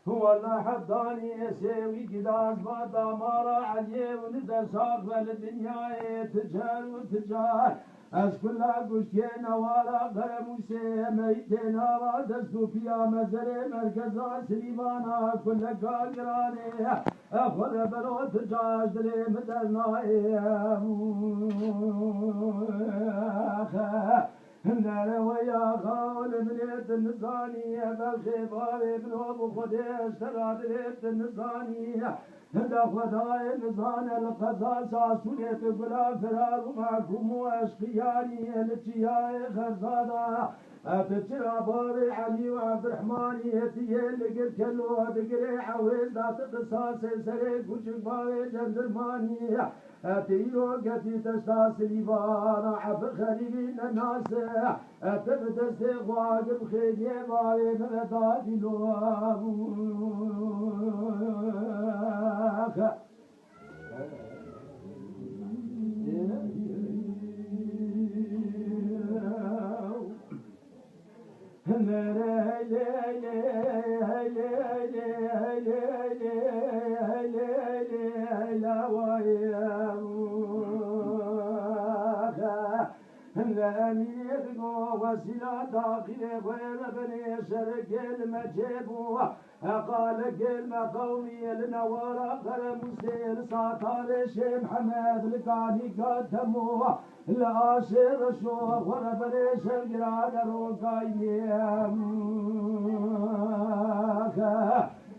والله حطاني يسوي قداس ما دمر عليه ونزل صاغ الدنيا تجار وتجار أشكل قشتين ولا غرم وسيميتين رادستو فيها مزري مركزا سليمانا كل قاقراني أخذ بلو تجاج دلي مدرناي هنا ويا خال مليت النزانية بالخبار بنوب خديش ترى مليت النزانية هنا خداي نزان القضاء ساسونية بلا فرار معكم واشقياني التياي خرزادا أتجرى باري علي وعبد الرحمن يتي اللي قلت له بقري عويل ذات قصاص سري كوش باري جندرماني أتيو قتي تشتاس ليبانا عبر خليل الناس أتبت استغواق بخيدي باري مغدادي لواب وسيلة داخل غير بني شرق المجيب قال كلمة قومي لنوار قلم سير ساتار شي محمد لقاني قدموه العاشر الشوق وربني شرق رادرو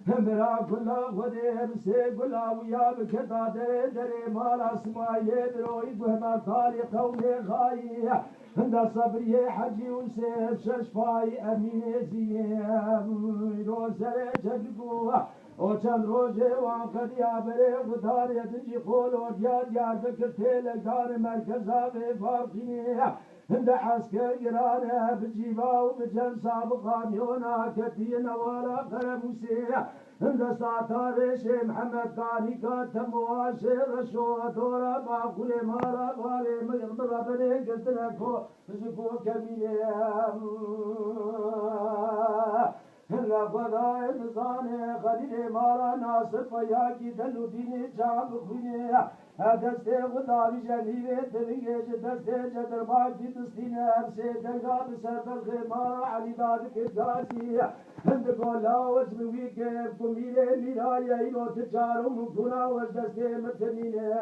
برا كلا غدير سي كلا ويا بكتا دري دري مالا سمايه دروي بهما خالي قومي خاي عند صبري حجي وسيف ششفاي امين زيام روزر جدقو وچند روزه وقد يا بري غدار يدجي قول ودياد يا ذكر تيلقان مركزا بفارقيني عند عسكر قرانه بجيبا وبجن سابقان يونا كتين ولا قرموسيه عند ساتار شي محمد قاني كاتم واشر شو دورا باقول مالا غالي مغمر بني قدركو بزكو كميه هلا غدا انسان خليل مالا ناصر فياكي دلو ديني جاب خويني دسته غدا بجنيبه تبيج دسته جدر باقي تستينه همسه درگاه بسر مالا علي دادك الغازي هند قولا وزنوي كيف كميره ميرايا اينو تجارو مكونا وزدسته متنينه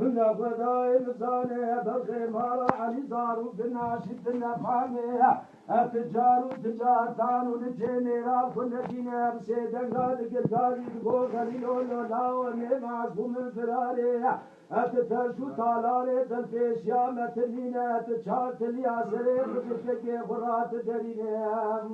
هنا غدا انسان بلخي مالا علي دارو بناشد النفامه التجار تجارتان ونجيني راب كل دينا بسيدن غادق الغادي تقول خليلو لولاو نمعكم من فراري أتترشو طالاري تلفيش يا متنينة تجارت الياسري بشكي خرات درينة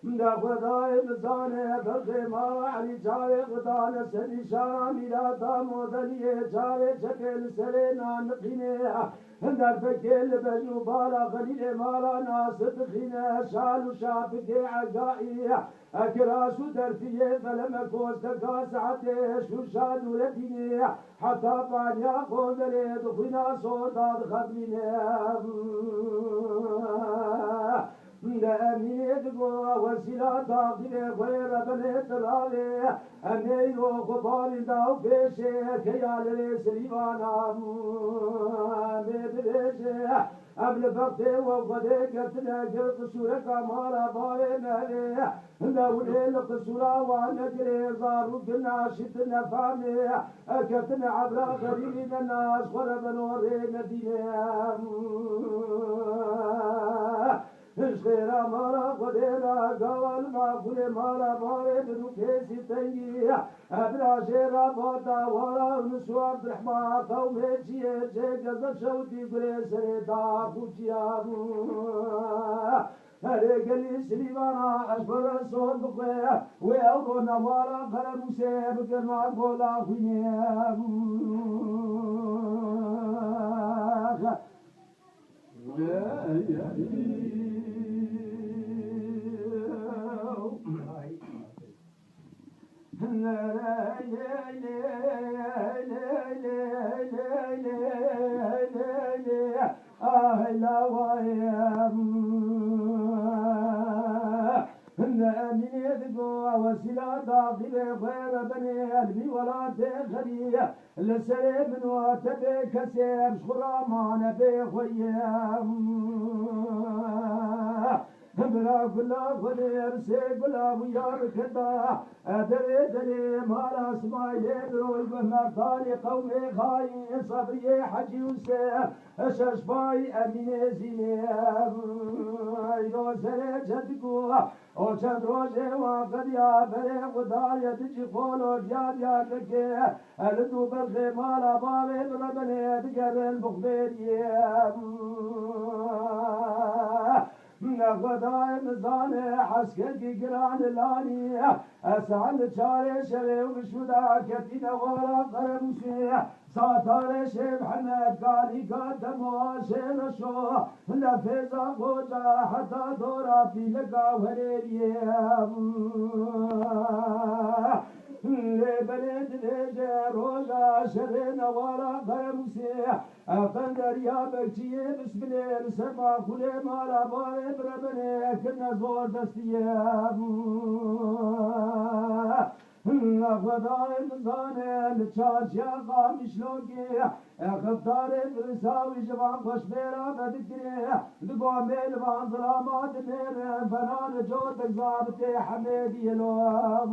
دا خدای نزانه بلخی ما علی جاوه خدا نسلی شارا میرا دامو دلیه جاوه چکل سره نانقینه در فکل بجو بالا خلیل مالا ناصد خینه شال و شافق عقائی اکراسو درفیه فلم کوستکا سعته شوشا نورتینه حتی پانیا خوندره دخوینا سوداد خبرینه أميد قوة وسيلة داخل غير بنت الرالي أميل وخبار داو بيشي كيال لسليوانا أميد بيشي قبل فقتي وغدي قتنا قلت سورك مالا باري مهلي لولي القصورة ونقري زارو قلنا شتنا فامي كتنا عبر غريب الناس غرب نوري مدينة خيرا مارا قديرا قوال ما كل مارا ماري بدو كيسي تنجي أبرا شيرا باتا ورا نسو عبد الرحمن قوم هيجي هيجي قزل شوتي قري سريتا خوشيا هري قلي سليوانا أشبر الصوت بقوي ويأوضو نوارا قرمو سيب قرنا قولا خوينيا لا لا لا لا لا لا ويا أمين يدقوا وسيلة داخل غير بني قلبي ولا تخلي لسليم وتبي كسير شخرامان بخيام بلا كلا غدير سيقلا ويا بكدا دري دري مال اسماعيل والبهنا ثاني قومي خاين صبري حجي وسير ششباي امين زينب يوزر جدقوا او چند روزه وقت یا بره خدا یا تجی قولو جاد یا لکه الدو برخی مالا باوی بربنه دگر البخبری خدای مزانه حسکر کی گران لانی اسعال چاره شوه و شودا کتی نوارا قرمسی ساتار شیب حمد قالی قدم و شیر شو لفظا خوجا حتی دورا پی لگا وریریه لبلد لجه روزا شر نوارا قرمسی قندر یا بکچیه بسم الله سما خوله مالا باره بربنه کن زور دستیه خدای مزانه لچارچیا قامیش لوگی خفتار برساوی جوان خوش بیرا بدکره دگو میل وان ظلامات میر فنان جوتک ضابط حمیدی لوگ